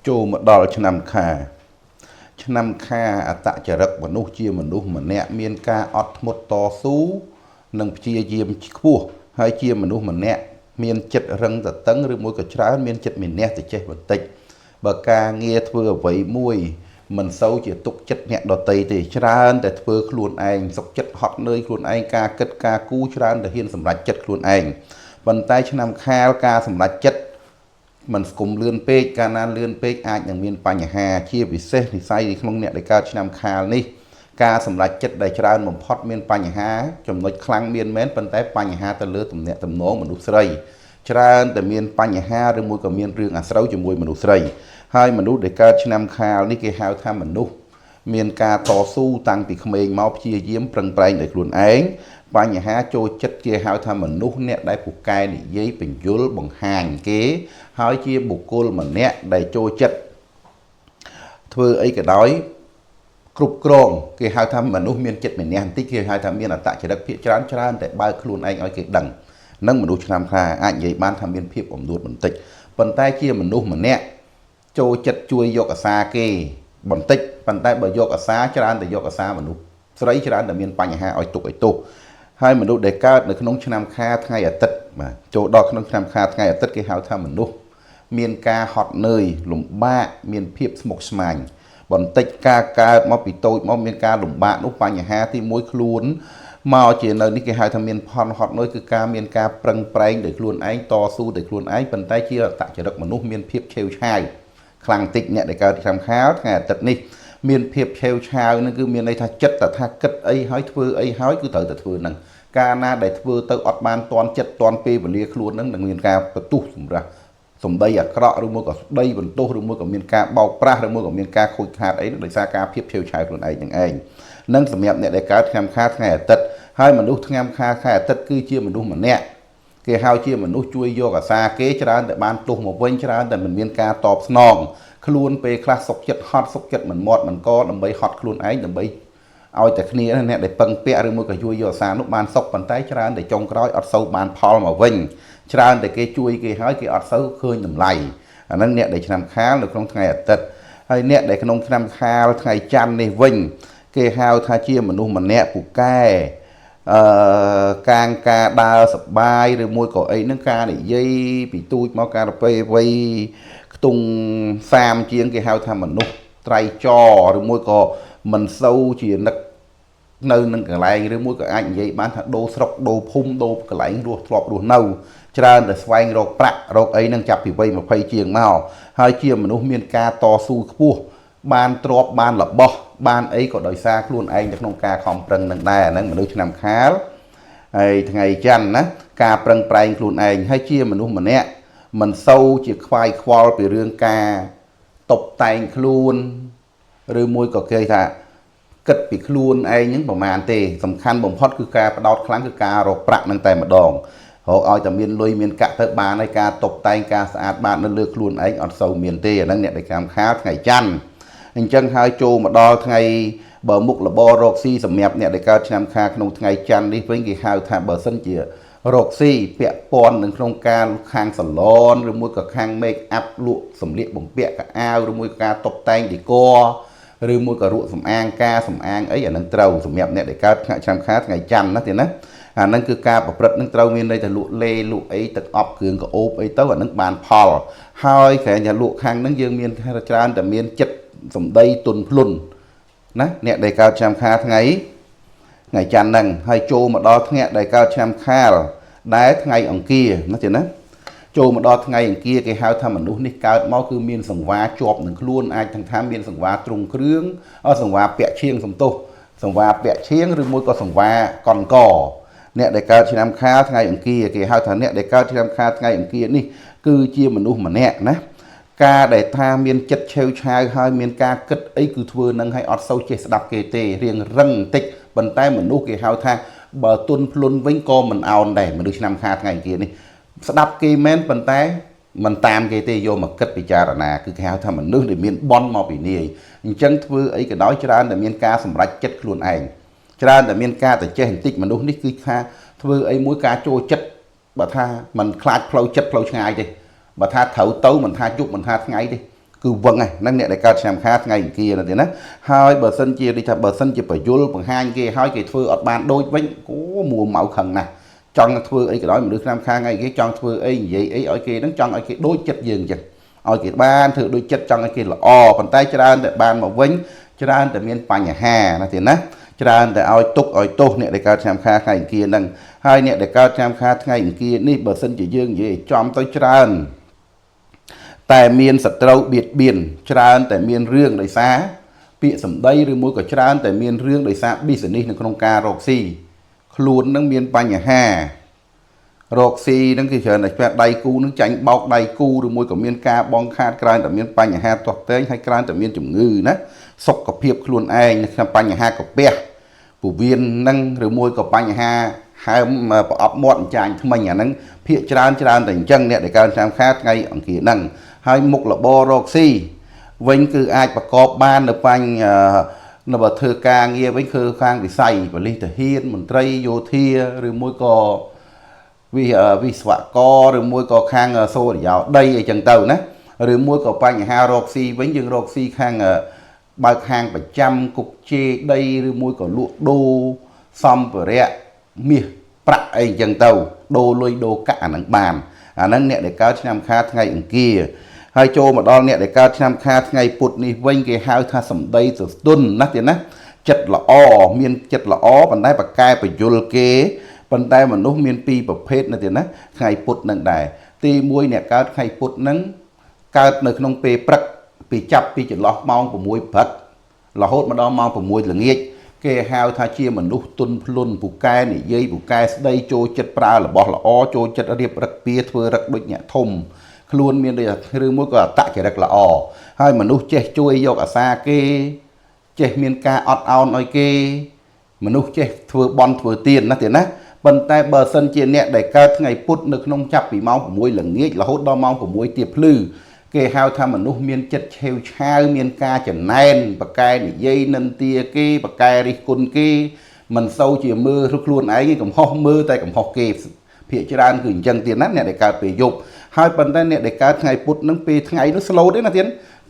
ចូលមកដល់ឆ្នាំខាអតចរិតមនុស្សជាមនុស្សម្នាក់មានការអត់ធ្មត់តស៊ូនិងព្យាយាមខ្ពស់ហើយជាមនុស្សម្នាក់មានចិត្តរឹងតឹងឬមួយក៏ច្រើនមានចិត្តមានះទៅចេះបន្តិចបើការងារធ្វើអ្វីមួយមិនសូវជាទុកចិត្តអ្នកដតីទេច្រើនតែធ្វើខ្លួនឯងសុខចិត្តហត់នឿយខ្លួនឯងការគិតការគូរច្រើនតែហ៊ានសម្រេចចិត្តខ្លួនឯងប៉ុន្តែឆ្នាំខាលការសម្រេចចិត្តមិនស្គមលឿនពេកការណានលឿនពេកអាចនឹងមានបញ្ហាជាពិសេសនិស័យក្នុងអ្នកដែលកើតឆ្នាំខាលនេះការសម្រេចចិត្តដែលច្រើនបំផុតមានបញ្ហាចំណុចខ្លាំងមានមែនប៉ុន្តែបញ្ហាទៅលើទំនាក់ទំនងមនុស្សស្រីច្រើនតែមានបញ្ហាឬមួយក៏មានរឿងអាស្រូវជាមួយមនុស្សស្រីហើយមនុស្សដែលកើតឆ្នាំខាលនេះគេហៅថាមនុស្សមានការតស៊ូតាំងពីក្មេងមកព្យាយាមប្រឹងប្រែងដោយខ្លួនឯងបញ្ហាចូលចិត្តគេហៅថាមនុស្សអ្នកដែលពូកែនិយាយបញ្យលបង្ហាញគេហើយជាបុគ្គលម្នាក់ដែលចូលចិត្តធ្វើអីក៏ដោយគ្រប់គ្រងគេហៅថាមនុស្សមានចិត្តមានះបន្តិចគេហៅថាមានអត្តចរិតភាគច្រើនតែបើកខ្លួនឯងឲ្យគេដឹងនឹងមនុស្សឆ្នាំខាអាចនិយាយបានថាមានភាពអំនួតបន្តិចប៉ុន្តែជាមនុស្សម្នាក់ចូលចិត្តជួយយកអាសាគេបន្តិចប៉ុន្តែបើយកអាសាច្រើនតែយកអាសាមនុស្សស្រីច្រើនតែមានបញ្ហាឲ្យទុកឲ្យទោសហើយមនុស្សដែលកើតនៅក្នុងឆ្នាំខាថ្ងៃអាទិត្យបាទចូលដល់ក្នុងឆ្នាំខាថ្ងៃអាទិត្យគេហៅថាមនុស្សមានការហត់នឿយលំបាកមានភាពស្មុគស្មាញបន្តិចការកើតមកពីតូចមកមានការលំបាកនោះបញ្ហាទី1ខ្លួនមកជានៅនេះគេហៅថាមានផលហត់នឿយគឺការមានការប្រឹងប្រែងដោយខ្លួនឯងតស៊ូដោយខ្លួនឯងប៉ុន្តែជាអត្តចរិតមនុស្សមានភាពឆេវឆាវខ្លាំងតិចអ្នកដែលកើតឆ្នាំខាលថ្ងៃអាទិត្យនេះមានភាពឆេវឆាវនឹងគឺមានន័យថាចិត្តតែថាគិតអីហើយធ្វើអីហើយគឺត្រូវតែធ្វើនឹងការណាដែលធ្វើទៅអត់បានតន់ចិត្តតន់ពេលវេលាខ្លួននឹងមានការបន្ទុះសម្រាប់សម្ដីអាក្រក់ឬមួយក៏ស្ដីបន្ទោសឬមួយក៏មានការបោកប្រាស់ឬមួយក៏មានការខូចខាតអីដោយសារការភាពឆេវឆាវខ្លួនឯងនឹងឯងនឹងសម្រាប់អ្នកដែលកើតឆ្នាំខាលថ្ងៃអាទិត្យហើយមនុស្សឆ្នាំខាលថ្ងៃអាទិត្យគឺជាមនុស្សម្នាក់គេហៅជាមនុស្សជួយយកអាសាគេច្រើនតែបានទោសមកវិញច្រើនតែមិនមានការតបស្នងខ្លួនពេលខ្លះសុកចិត្តហត់សុកចិត្តមិនមាត់មិនកដើម្បីហត់ខ្លួនឯងដើម្បីឲ្យតែគ្នាអ្នកដែលពឹងពាក់ឬមួយក៏ជួយយកអាសានោះបានសុខប៉ុន្តែច្រើនតែចុងក្រោយអត់សូវបានផលមកវិញច្រើនតែគេជួយគេហើយគេអត់សូវឃើញតម្លៃអាហ្នឹងអ្នកដែលឆ្នាំខាលនៅក្នុងថ្ងៃអាទិត្យហើយអ្នកដែលក្នុងឆ្នាំខាលថ្ងៃច័ន្ទនេះវិញគេហៅថាជាមនុស្សម្នាក់ពូកែការដើរសបាយឬមួយក៏អីហ្នឹងការនិយាយពីទូចមកការទៅពេលវ័យខ្ទង់30ជាងគេហៅថាមនុស្សត្រៃចឬមួយក៏មិនសូវជានឹកនៅនឹងកន្លែងឬមួយក៏អាចនិយាយបានថាដូរស្រុកដូរភូមិដូរកន្លែងរស់ធ្លាប់រស់នៅច្រើនតែស្វែងរកប្រាក់រកអីហ្នឹងចាប់ពីវ័យ20ជាងមកហើយជាមនុស្សមានការតស៊ូខ្ពស់បានទ្របបានរបស់បានអីក៏ដោយសារខ្លួនឯងនៅក្នុងការខំប្រឹងនឹងដែរអាហ្នឹងមនុស្សឆ្នាំខាលហើយថ្ងៃច័ន្ទណាការប្រឹងប្រែងខ្លួនឯងហើយជាមនុស្សម្នាក់មិនសូវជាខ្វាយខ្វល់ពីរឿងការតុបតែងខ្លួនឬមួយក៏គេថាគិតពីខ្លួនឯងហ្នឹងប្រហែលទេសំខាន់បំផុតគឺការបដោតខ្លាំងគឺការរកប្រាក់នឹងតែម្ដងរកឲ្យតែមានលុយមានកាក់ទៅបានហើយការតុបតែងការស្អាតបាតនៅលើខ្លួនឯងអត់សូវមានទេអាហ្នឹងអ្នកដែលខាំខាលថ្ងៃច័ន្ទអញ្ចឹងហើយចូលមកដល់ថ្ងៃបើមុខលបរកស៊ីសម្រាប់អ្នកដែលកើតឆ្នាំខាលក្នុងថ្ងៃច័ន្ទនេះវិញគេហៅថាបើសិនជារកស៊ីពាក់ព័ន្ធនឹងក្នុងការខាងសាឡនឬមួយក៏ខាង make up លក់សម្លៀកបំពាក់កៅអៅឬមួយការតុបតែង decor ឬមួយក៏រក់សម្អាងការសម្អាងអីអានឹងត្រូវសម្រាប់អ្នកដែលកើតឆ្នាំខាលថ្ងៃច័ន្ទណាទេណាអានឹងគឺការប្រព្រឹត្តនឹងត្រូវមានន័យថាលក់លេលក់អីទឹកអប់គ្រឿងកោបអីទៅអានឹងបានផលហើយក្រែងតែលក់ខាងហ្នឹងយើងមានច្រើនតែមានចិត្តសម្ដីទុនភ្លុនណាអ្នកដែលកើតឆ្នាំខាលថ្ងៃច័ន្ទហ្នឹងហើយចូលមកដល់ថ្ងៃដែលកើតឆ្នាំខាលដែលថ្ងៃអង្គារណាទេណាចូលមកដល់ថ្ងៃអង្គារគេហៅថាមនុស្សនេះកើតមកគឺមានសង្វារជាប់នឹងខ្លួនអាចទាំងថាមានសង្វារទ្រង់គ្រឿងសង្វារពាក់ឈៀងសំទោសសង្វារពាក់ឈៀងឬមួយក៏សង្វារកនកអ្នកដែលកើតឆ្នាំខាលថ្ងៃអង្គារគេហៅថាអ្នកដែលកើតឆ្នាំខាលថ្ងៃអង្គារនេះគឺជាមនុស្សម្នាក់ណាការដែលថាមានចិត្តឆេវឆាវហើយមានការគិតអីគឺធ្វើនឹងឲ្យអត់សូវចេះស្ដាប់គេទេរៀងរឹងបន្តិចប៉ុន្តែមនុស្សគេហៅថាបើទុនភ្លុនវិញក៏មិនអោនដែរមនុស្សឆ្នាំខាលថ្ងៃអង្គារនេះស្ដាប់គេមែនប៉ុន្តែមិនតាមគេទេយកមកគិតពិចារណាគឺគេហៅថាមនុស្សដែលមានបនមកពីនាយអញ្ចឹងធ្វើអីក៏ដោយច្រើនតែមានការសម្រេចចិត្តខ្លួនឯងច្រើនតែមានការទៅចេះបន្តិចមនុស្សនេះគឺថាធ្វើអីមួយការចូលចិត្តបើថាមិនខ្លាចផ្លូវចិត្តផ្លូវឆ្ងាយទេ បើថាត្រូវទៅមិនថាជប់មិនថាថ្ងៃទេគឺវឹងហើយហ្នឹងអ្នកដែលកើតឆ្នាំខាថ្ងៃអង្គារទេណាហើយបើសិនជានេះថាបើសិនជាបយលបង្ហាញគេហើយគេធ្វើអត់បានដូចវិញអូមួម៉ៅខឹងណាស់ចង់ធ្វើអីក៏ដោយមនុស្សឆ្នាំខាថ្ងៃគេចង់ធ្វើអីនិយាយអីឲ្យគេហ្នឹងចង់ឲ្យគេដូចចិត្តយើងអញ្ចឹងឲ្យគេបានធ្វើដូចចិត្តចង់ឲ្យគេល្អប៉ុន្តែច្រើនតែបានមកវិញច្រើនតែមានបញ្ហាណាទៀតណាច្រើនតែឲ្យទុកឲ្យទោសអ្នកដែលកើតឆ្នាំខាថ្ងៃអង្គារហ្នឹងហើយអ្នកដែលកើតឆ្នាំខាថ្ងៃអង្គារនេះបើសិនជាយើងនិយាយចំទៅច្រើនតែមានសត្រូវបៀតបៀនច្រើនតែមានរឿងដោយសារពាក្យសម្ដីឬមួយក៏ច្រើនតែមានរឿងដោយសារ business នៅក្នុងការរកស៊ីខ្លួននឹងមានបញ្ហារកស៊ីនឹងគឺច្រើនតែដៃគូនឹងចាញ់បោកដៃគូឬមួយក៏មានការបងខាតច្រើនតែមានបញ្ហាទាស់ទែងហើយច្រើនតែមានជំងឺណាសុខភាពខ្លួនឯងក្នុងបញ្ហាកាពះពោះវៀននឹងឬមួយក៏បញ្ហាហើមប្រអប់មាត់ចាញ់ថ្មិញអាហ្នឹងភាកច្រើនតែអញ្ចឹងអ្នកដែលកើតឆ្នាំខាថ្ងៃអង្គារហ្នឹងហើយមុខរបររកស៊ីវិញគឺអាចប្រកបបាននៅនៅបើធ្វើការងារវិញគឺខាងវិស័យបលិសទាហានមន្ត្រីយោធាឬមួយក៏វិស្វករឬមួយក៏ខាងសូរិយោដីអីចឹងទៅណាឬមួយក៏បញ្ហារកស៊ីវិញយើងរកស៊ីខាងបើកហាងប្រចាំគុកជេរដីឬមួយក៏លក់ដូរសម្ភារៈមាសប្រាក់អីចឹងទៅដូរលុយដូរកាក់អាហ្នឹងបានអាហ្នឹងអ្នកដែលកើតឆ្នាំខាថ្ងៃអង្គារហើយចូលមកដល់អ្នកដែលកើតឆ្នាំខាថ្ងៃពុធនេះវិញគេហៅថាសម្ដីសស្ទុនណាទៀតណាចិត្តល្អមានចិត្តល្អប៉ុន្តែប្រកែបយលគេប៉ុន្តែមនុស្សមានពីរប្រភេទណាទៀតណាថ្ងៃពុធនឹងដែរទី1អ្នកកើតថ្ងៃពុធនឹងកើតនៅក្នុងពេលព្រឹកពីចាប់ពីចន្លោះម៉ោង6ព្រឹករហូតមកដល់ម៉ោង6ល្ងាចគេហៅថាជាមនុស្សទុនភ្លុនពូកែនិយាយពូកែស្ដីចូលចិត្តប្រើរបស់ល្អចូលចិត្តរៀបរឹកពៀធ្វើរឹកដូចអ្នកធំខ្លួនមានដូចឬមួយក៏អតចរិតល្អហើយមនុស្សចេះជួយយកអាសាគេចេះមានការអត់ឱនឲ្យគេមនុស្សចេះធ្វើបន់ធ្វើទានណាទៀតណាប៉ុន្តែបើសិនជាអ្នកដែលកើតថ្ងៃពុធនៅក្នុងចាប់ពីម៉ោង6ល្ងាចរហូតដល់ម៉ោង6ទៀបភ្លឺគេហៅថាមនុស្សមានចិត្តឆេវឆាវមានការចំណែនបកែនិយាយនិន្ទាគេបកែរិះគន់គេមិនសូវជាមើលខ្លួនឯងទេកំហុសមើលតែកំហុសគេភាគច្រើនគឺអញ្ចឹងទៀតណាអ្នកដែលកើតពេលយប់ហើយប៉ុន្តែអ្នកដែលកើតថ្ងៃពុធនឹងពេលថ្ងៃនោះស្លូតទេណាទៀត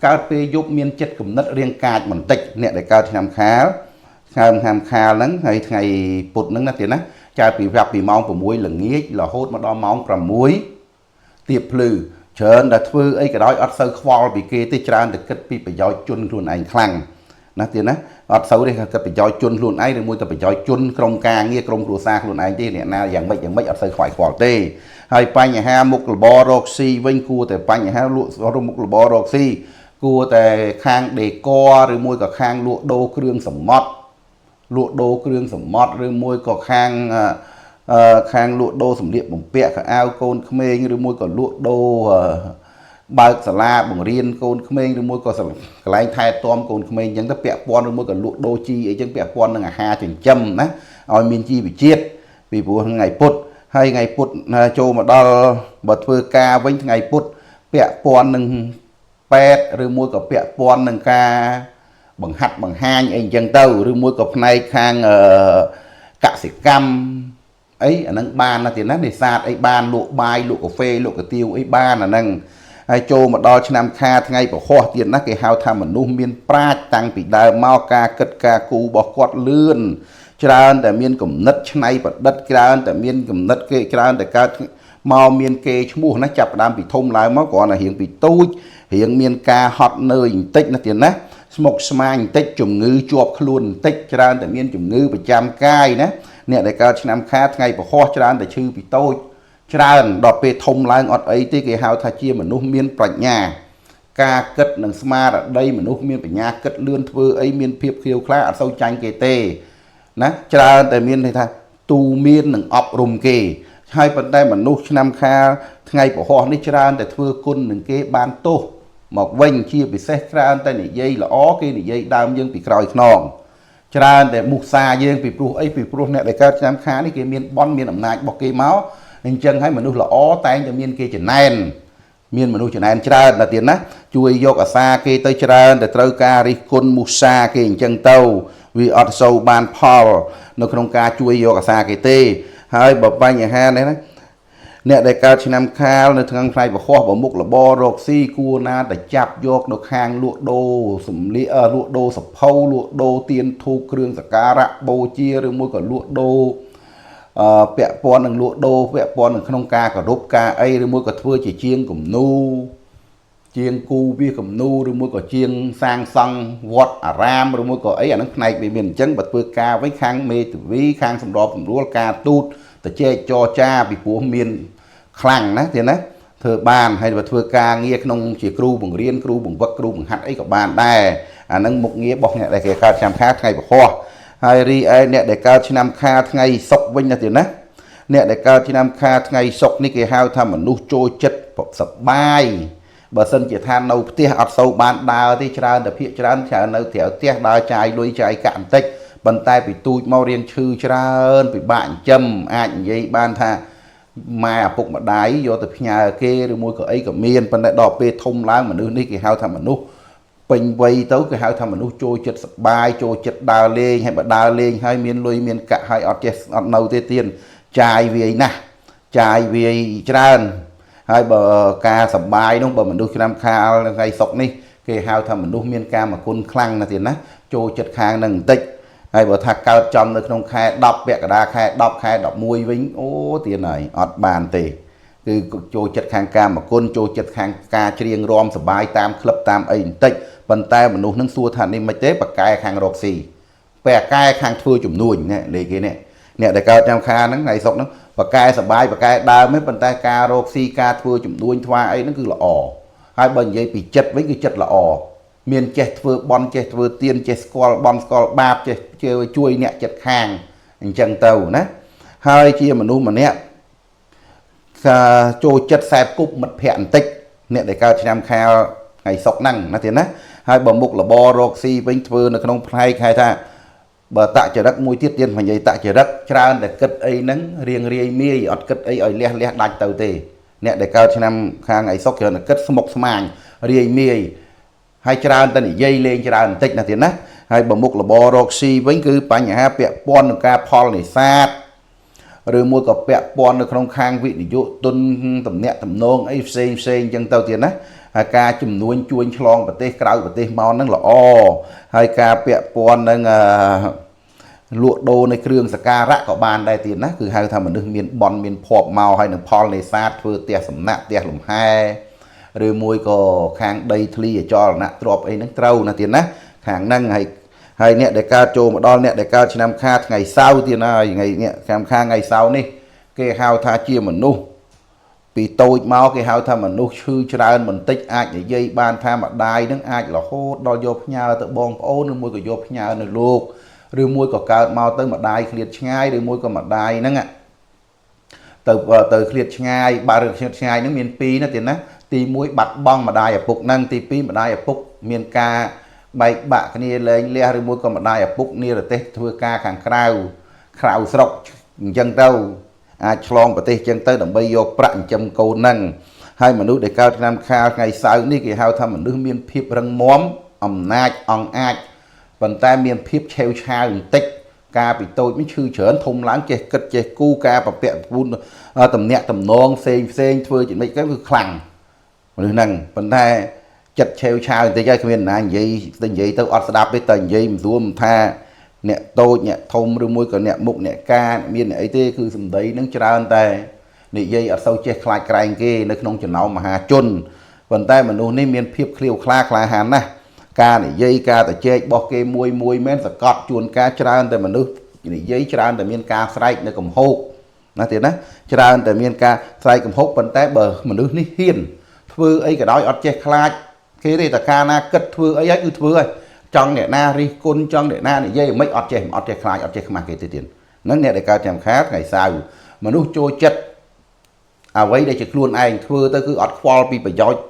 កើតពេលយប់មានចិត្តគំនិតរាងកាចបន្តិចអ្នកដែលកើតឆ្នាំខាលឆ្នាំខាលហ្នឹងហើយថ្ងៃពុធហ្នឹងណាទៀតណាចាប់ពីម៉ោង6ល្ងាចរហូតមកដល់ម៉ោង6ទៀបភ្លឺច្រើនតែធ្វើអីក៏ដោយអត់សូវខ្វល់ពីគេទេច្រើនតែគិតពីប្រយោជន៍ជនខ្លួនឯងខ្លាំងណាទៀតណាអត់សូវទេគិតប្រយោជន៍ជនខ្លួនឯងឬមួយតែប្រយោជន៍ជនក្រុមការងារក្រុមគ្រួសារខ្លួនឯងទេអ្នកណាយ៉ាងម៉េចអត់សូវខ្វាយខ្វល់ទេហើយបញ្ហាមុខរបររកស៊ីវិញគួរតែបញ្ហាលក់មុខរបររកស៊ីគួរតែខាងដេកឬមួយក៏ខាងលក់ដូរគ្រឿងសមុទ្រលក់ដូរគ្រឿងសមុទ្រឬមួយក៏ខាងលក់ដូរសម្លៀកបំពាក់ខោអាវកូនក្មេងឬមួយក៏លក់ដូរបើកសាលាបង្រៀនកូនក្មេងឬមួយក៏កន្លែងថែទាំកូនក្មេងអញ្ចឹងទៅពាក់ព័ន្ធឬមួយក៏លក់ដូរជីអីចឹងពាក់ព័ន្ធនឹងអាហារចិញ្ចឹមណាឲ្យមានជីវជាតិពីព្រោះថ្ងៃពុធហើយថ្ងៃពុធចូលមកដល់បើធ្វើការវិញថ្ងៃពុធពាក់ព័ន្ធនឹងពេទ្យឬមួយក៏ពាក់ព័ន្ធនឹងការបង្ហាត់បង្ហាញអីអញ្ចឹងទៅឬមួយក៏ផ្នែកខាងកសិកម្មអីអាហ្នឹងបានណាទៀតណានេសាទអីបានលក់បាយលក់កាហ្វេលក់កាទៀវអីបានអាហ្នឹងហើយចូលមកដល់ឆ្នាំខាថ្ងៃពហុទៀតណាគេហៅថាមនុស្សមានប្រាជ្ញតាំងពីដើមមកការគិតការគូរបស់គាត់លឿនច្រើនតែមានគំនិតច្នៃប្រឌិតច្រើនតែមានគំនិតគេច្រើនតែកើតមកមានគេឈ្មោះណាចាប់ផ្ដើមពីធំឡើងមកគ្រាន់តែរៀងពីទូចរៀងមានការហត់នឿយបន្តិចណាទៀតណាស្មុគស្មាញបន្តិចជំងឺជាប់ខ្លួនបន្តិចច្រើនតែមានជំងឺប្រចាំកាយណាអ្នកដែលកើតឆ្នាំខាថ្ងៃពហុច្រើនតែឈឺពីតូចច្រើនដល់ពេលធំឡើងអត់អីទេគេហៅថាជាមនុស្សមានប្រាជ្ញាការគិតនិងស្មារតីមនុស្សមានបញ្ញាគិតលឿនធ្វើអីមានភាពខៀវខ្លាអត់សូវចាញ់គេទេណាច្រើនតែមានន័យថាទូមាននិងអប់រំគេហើយប៉ុន្តែមនុស្សឆ្នាំខាថ្ងៃពហុនេះច្រើនតែធ្វើគុណនឹងគេបានទោសមកវិញជាពិសេសច្រើនតែនិយាយល្អគេនិយាយដើមយើងពីក្រោយខ្នងច្រើនតែមុសាយើងពីព្រោះអីពីព្រោះអ្នកដែលកើតឆ្នាំខានេះគេមានបន់មានអំណាចរបស់គេមកអញ្ចឹងហើយមនុស្សល្អតែងតែមានគេចំណែនមានមនុស្សចំណែនច្រើនណាស់ទៀតណាជួយយកអាសាគេទៅច្រើនតែត្រូវការរិះគន់មុសាគេអញ្ចឹងទៅវាអត់សូវបានផលនៅក្នុងការជួយយកអាសាគេទេហើយបើបញ្ហានេះណា អ្នកដែលកើតឆ្នាំខាលនៅថ្ងៃផ្នែកបខោះបមុខលបរកស៊ីគួរណាតែចាប់យកនៅខាងលក់ដូរសម្លៀកលក់ដូរសភៅលក់ដូរទៀនធូបគ្រឿងសក្ការៈបូជាឬមួយក៏លក់ដូរពាក់ព័ន្ធនឹងលក់ដូរពាក់ព័ន្ធនឹងក្នុងការគោរពការអីឬមួយក៏ធ្វើជាជាងគំនូជាងគូវាគំនូឬមួយក៏ជាងសាងសង់វត្តអារាមឬមួយក៏អីអាហ្នឹងផ្នែកវាមានអញ្ចឹងបើធ្វើការវិញខាងមេធាវីខាងសម្របសម្រួលការទូតទៅជែកចរចាពីព្រោះមានខ្លាំងណាទៀតណាធ្វើបានហើយបើធ្វើការងារក្នុងជាគ្រូបង្រៀនគ្រូបង្វឹកគ្រូបង្ហាត់អីក៏បានដែរអាហ្នឹងមុខងាររបស់អ្នកដែលគេកើតឆ្នាំខាថ្ងៃពហុហើយរីឯអ្នកដែលកើតឆ្នាំខាថ្ងៃសុក្រវិញណាទៀតណាអ្នកដែលកើតឆ្នាំខាថ្ងៃសុក្រនេះគេហៅថាមនុស្សចូលចិត្តសប្បាយបើសិនជាថានៅផ្ទះអត់សូវបានដើរទេច្រើនតែភាកច្រើននៅក្រៅផ្ទះដើរចាយលុយចាយកាក់បន្តិចប៉ុន្តែពីទូចមករៀនឈឺច្រើនពិបាកចិញ្ចឹមអាចនិយាយបានថាម៉ែឪពុកម្ដាយយកទៅផ្ញើគេឬមួយក៏អីក៏មានប៉ុន្តែដល់ពេលធំឡើងមនុស្សនេះគេហៅថាមនុស្សពេញវ័យទៅគេហៅថាមនុស្សចូលចិត្តសប្បាយចូលចិត្តដើរលេងហើយបើដើរលេងហើយមានលុយមានកាក់ហើយអត់ចេះអត់នៅទេទៀតចាយវាយណាស់ចាយវាយច្រើនហើយបើការសប្បាយនោះបើមនុស្សឆ្នាំខាលថ្ងៃសុក្រនេះគេហៅថាមនុស្សមានកាមគុណខ្លាំងណាស់ទៀតណាចូលចិត្តខាងនឹងបន្តិចហើយបើថាកើតចំនៅក្នុងខែ10ពាក់កណ្ដាលខែ10ខែ11វិញអូទៀតហើយអត់បានទេគឺចូលចិត្តខាងកាមគុណចូលចិត្តខាងការច្រៀងរាំសប្បាយតាមក្លឹបតាមអីបន្តិចប៉ុន្តែមនុស្សនឹងសួរថានេះមិនទេបកកែខាងរកស៊ីបែកកែខាងធ្វើជំនួញនេះលេខគេនេះអ្នកដែលកើតចាំខាហ្នឹងថ្ងៃសុក្រហ្នឹងបកកែសប្បាយបកកែដើមទេប៉ុន្តែការរកស៊ីការធ្វើជំនួញថ្វាអីហ្នឹងគឺល្អហើយបើនិយាយពីចិត្តវិញគឺចិត្តល្អមានចេះធ្វើបន់ចេះធ្វើទៀនចេះស្គាល់បន់ស្គាល់បាបចេះជួយអ្នកចិត្តខាងអញ្ចឹងទៅណាហើយជាមនុស្សម្នាក់ចូលចិត្តខ្សែគប់មិត្តភ័ក្តិបន្តិចអ្នកដែលកើតឆ្នាំខាលថ្ងៃសុក្រហ្នឹងណាទៀតណាហើយបើមុខលបរកស៊ីវិញធ្វើនៅក្នុងផ្នែកហៅថាបើតចរិតមួយទៀតនិយាយតចរិតច្រើនតែគិតអីហ្នឹងរៀងរាយមាយអត់គិតអីឲ្យលះដាច់ទៅទេអ្នកដែលកើតឆ្នាំខាងថ្ងៃសុក្រច្រើនតែគិតស្មុគស្មាញរាយមាយហើយច្រើនតែនិយាយលេងច្រើនបន្តិចណាទៀតណាហើយបើមុខលបរកស៊ីវិញគឺបញ្ហាពាក់ព័ន្ធនឹងការផលនេសាទឬមួយក៏ពាក់ព័ន្ធនៅក្នុងខាងវិនិយោគទុនតំណាក់តំណងអីផ្សេងអញ្ចឹងទៅទៀតណាហើយការជំនួញជួញឆ្លងប្រទេសក្រៅប្រទេសមកហ្នឹងល្អហើយការពាក់ព័ន្ធនឹងលក់ដូរនៃគ្រឿងសក្ការៈក៏បានដែរទៀតណាគឺហៅថាមនុស្សមានបន់មានភ័ព្វមកហើយនឹងផលនេសាទធ្វើផ្ទះសំណាក់ផ្ទះលំហែឬមួយក៏ខាងដីធ្លីអចលនៈទ្រព្យអីហ្នឹងត្រូវណាទៀតណាខាងហ្នឹងហើយអ្នកដែលកើតចូលមកដល់អ្នកដែលកើតឆ្នាំខាថ្ងៃសៅរ៍ទៀតហើយថ្ងៃនេះឆ្នាំខាថ្ងៃសៅរ៍នេះគេហៅថាជាមនុស្សពីតូចមកគេហៅថាមនុស្សឈឺច្រើនបន្តិចអាចនិយាយបានថាម្ដាយនឹងអាចរហូតដល់យកផ្ញើទៅបងប្អូនឬមួយក៏យកផ្ញើនៅលោកឬមួយក៏កើតមកទៅម្ដាយឃ្លាតឆ្ងាយឬមួយក៏ម្ដាយហ្នឹងទៅឃ្លាតឆ្ងាយបើរឿងឃ្លាតឆ្ងាយហ្នឹងមាន2ណាទៀតណាទី1បាត់បង់ម្ដាយឪពុកហ្នឹងទី2ម្ដាយឪពុកមានការបែកបាក់គ្នាលែងលះឬមួយក៏ម្ដាយឪពុកនិរទេសធ្វើការខាងក្រៅស្រុកអញ្ចឹងទៅអាចឆ្លងប្រទេសអញ្ចឹងទៅដើម្បីយកប្រាក់ចិញ្ចឹមកូនហ្នឹងហើយមនុស្សដែលកើតឆ្នាំខាលថ្ងៃសៅរ៍នេះគេហៅថាមនុស្សមានភាពរឹងមាំអំណាចអង្អាចប៉ុន្តែមានភាពឆេវឆាវបន្តិចការពីតូចមិនឈឺច្រើនធំឡើងចេះគិតចេះគូការប្រពាក់ពូនតំណាក់តំណងផ្សេងធ្វើចំណិចគឺខ្លាំងមនុស្សហ្នឹងប៉ុន្តែចិត្តឆេវឆាវបន្តិចហើយគ្មានណានិយាយទៅអត់ស្ដាប់ទេតែនិយាយមិនស្រួលមិនថាអ្នកតូចអ្នកធំឬមួយក៏អ្នកមុខអ្នកការមានអីទេគឺសម្ដីនឹងច្រើនតែនិយាយអត់សូវចេះខ្លាចក្រែងគេនៅក្នុងចំណោមមហាជនប៉ុន្តែមនុស្សនេះមានភាពឃ្លាវខ្លាក្លាហានណាស់ការនិយាយការទៅជែករបស់គេមួយមែនសកត់ជួនការច្រើនតែមនុស្សនិយាយច្រើនតែមានការស្រែកនៅកំហុកណាទៀតណាច្រើនតែមានការស្រែកកំហុកប៉ុន្តែបើមនុស្សនេះហ៊ានធ្វើអីក៏ដោយអត់ចេះខ្លាចគេទេតែការណាគិតធ្វើអីហើយគឺធ្វើហើយចង់អ្នកណារិះគន់ចង់អ្នកណានិយាយមិនអត់ចេះខ្លាចអត់ចេះខ្មាស់គេទេទៀតហ្នឹងអ្នកដែលកើតចាំខាតថ្ងៃសៅរ៍មនុស្សចូលចិត្តអ្វីដែលជាខ្លួនឯងធ្វើទៅគឺអត់ខ្វល់ពីប្រយោជន៍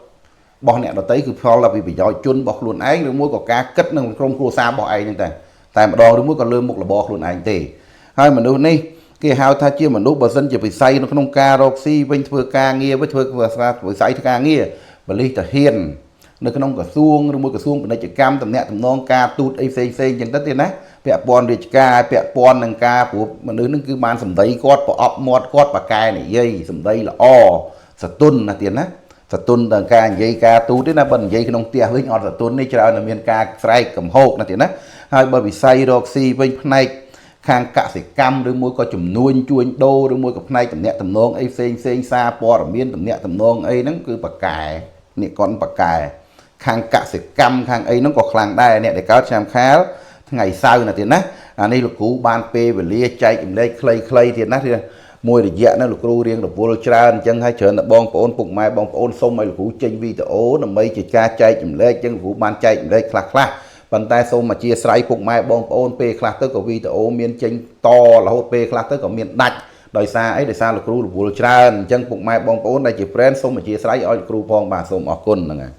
របស់អ្នកដទៃគឺខ្វល់ពីប្រយោជន៍ជនរបស់ខ្លួនឯងឬមួយក៏ការគិតនឹងក្រុមគ្រួសាររបស់ឯងហ្នឹងតែម្ដងឬមួយក៏លើមុខរបរខ្លួនឯងទេហើយមនុស្សនេះគេហៅថាជាមនុស្សបើសិនជាវិស័យនៅក្នុងការរកស៊ីវិញធ្វើការងារវិញធ្វើវិស័យការងារបលិសតាហ៊ាន នៅក្នុងក្រសួងឬមួយក្រសួងពាណិជ្ជកម្មតំណាក់តំណងការទូតអីផ្សេងអញ្ចឹងទៅទៀតណាពាក់ព័ន្ធរាជការពាក់ព័ន្ធនឹងការព្រោះមនុស្សហ្នឹងគឺបានសម្ដីគាត់ប្រអប់មាត់គាត់ប៉ាកែនិយាយសម្ដីល្អសតុនណាទៀតណាសតុនដល់ការនិយាយការទូតទេណាបើនិយាយក្នុងផ្ទះវិញអត់សតុននេះច្រើនតែមានការស្រែកកំហោកណាទៀតណាហើយបើវិស័យរកស៊ីវិញផ្នែកខាងកសិកម្មឬមួយក៏ជំនួញជួញដូរឬមួយក៏ផ្នែកតំណាក់តំណងអីផ្សេងសារព័ត៌មានតំណាក់តំណងអីហ្នឹងគឺប៉ាកែនេះគាត់ប៉ាកែខាងកសិកម្មខាងអីហ្នឹងក៏ខ្លាំងដែរអ្នកដែលកើតឆ្នាំខាលថ្ងៃសៅរ៍ណាទៀតណាអានេះលោកគ្រូបានពេលវេលាចែកចម្លែកខ្លីៗទៀតណាមួយរយៈហ្នឹងលោកគ្រូរៀងរវល់ច្រើនអញ្ចឹងហើយច្រើនតែបងប្អូនពុកម៉ែបងប្អូនសូមឲ្យលោកគ្រូចេញវីដេអូដើម្បីជាការចែកចម្លែកអញ្ចឹងលោកគ្រូបានចែកចម្លែកខ្លះប៉ុន្តែសូមអធិស្ឋានពុកម៉ែបងប្អូនពេលខ្លះទៅក៏វីដេអូមានចេញតរហូតពេលខ្លះទៅក៏មានដាច់ដោយសារអីដោយសារលោកគ្រូរវល់ច្រើនអញ្ចឹងពុកម៉ែបងប្អូនដែលជា friend សូមអធិស្ឋានឲ្យលោកគ្រូផងបាទសូមអរគុណហ្នឹងហើយ